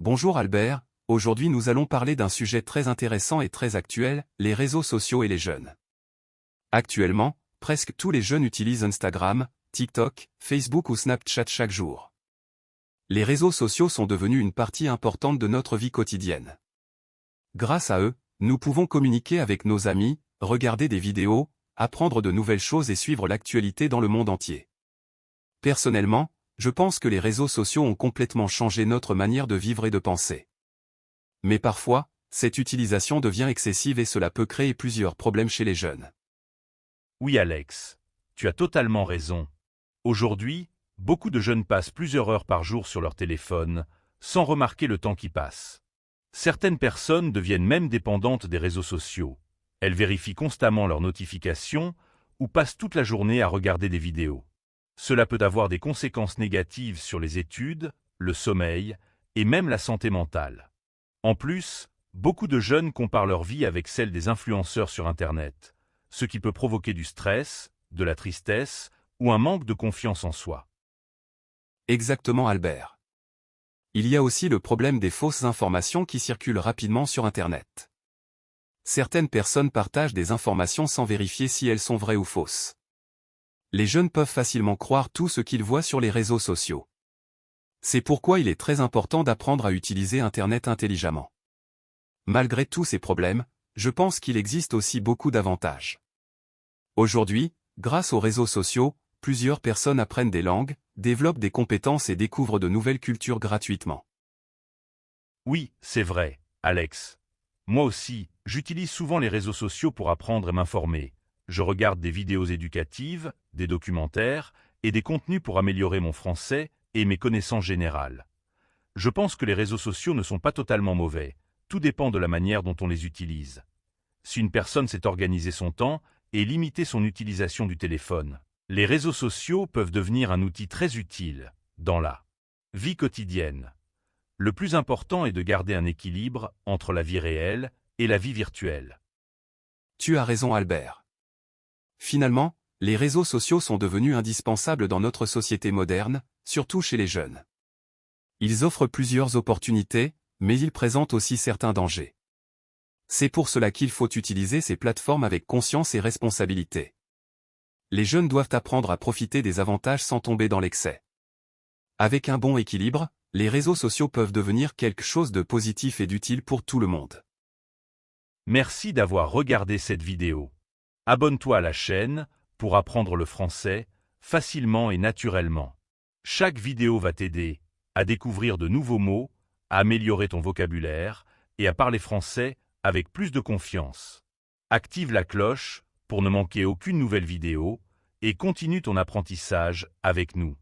Bonjour Albert, aujourd'hui nous allons parler d'un sujet très intéressant et très actuel, les réseaux sociaux et les jeunes. Actuellement, presque tous les jeunes utilisent Instagram, TikTok, Facebook ou Snapchat chaque jour. Les réseaux sociaux sont devenus une partie importante de notre vie quotidienne. Grâce à eux, nous pouvons communiquer avec nos amis, regarder des vidéos, apprendre de nouvelles choses et suivre l'actualité dans le monde entier. Personnellement, je pense que les réseaux sociaux ont complètement changé notre manière de vivre et de penser. Mais parfois, cette utilisation devient excessive et cela peut créer plusieurs problèmes chez les jeunes. Oui Alex, tu as totalement raison. Aujourd'hui, beaucoup de jeunes passent plusieurs heures par jour sur leur téléphone, sans remarquer le temps qui passe. Certaines personnes deviennent même dépendantes des réseaux sociaux. Elles vérifient constamment leurs notifications ou passent toute la journée à regarder des vidéos. Cela peut avoir des conséquences négatives sur les études, le sommeil et même la santé mentale. En plus, beaucoup de jeunes comparent leur vie avec celle des influenceurs sur Internet, ce qui peut provoquer du stress, de la tristesse ou un manque de confiance en soi. Exactement Albert. Il y a aussi le problème des fausses informations qui circulent rapidement sur Internet. Certaines personnes partagent des informations sans vérifier si elles sont vraies ou fausses. Les jeunes peuvent facilement croire tout ce qu'ils voient sur les réseaux sociaux. C'est pourquoi il est très important d'apprendre à utiliser Internet intelligemment. Malgré tous ces problèmes, je pense qu'il existe aussi beaucoup d'avantages. Aujourd'hui, grâce aux réseaux sociaux, plusieurs personnes apprennent des langues, développent des compétences et découvrent de nouvelles cultures gratuitement. Oui, c'est vrai, Alex. Moi aussi, j'utilise souvent les réseaux sociaux pour apprendre et m'informer. Je regarde des vidéos éducatives, des documentaires et des contenus pour améliorer mon français et mes connaissances générales. Je pense que les réseaux sociaux ne sont pas totalement mauvais. Tout dépend de la manière dont on les utilise. Si une personne sait organiser son temps et limiter son utilisation du téléphone, les réseaux sociaux peuvent devenir un outil très utile dans la vie quotidienne. Le plus important est de garder un équilibre entre la vie réelle et la vie virtuelle. Tu as raison Albert. Finalement, les réseaux sociaux sont devenus indispensables dans notre société moderne, surtout chez les jeunes. Ils offrent plusieurs opportunités, mais ils présentent aussi certains dangers. C'est pour cela qu'il faut utiliser ces plateformes avec conscience et responsabilité. Les jeunes doivent apprendre à profiter des avantages sans tomber dans l'excès. Avec un bon équilibre, les réseaux sociaux peuvent devenir quelque chose de positif et d'utile pour tout le monde. Merci d'avoir regardé cette vidéo. Abonne-toi à la chaîne pour apprendre le français facilement et naturellement. Chaque vidéo va t'aider à découvrir de nouveaux mots, à améliorer ton vocabulaire et à parler français avec plus de confiance. Active la cloche pour ne manquer aucune nouvelle vidéo et continue ton apprentissage avec nous.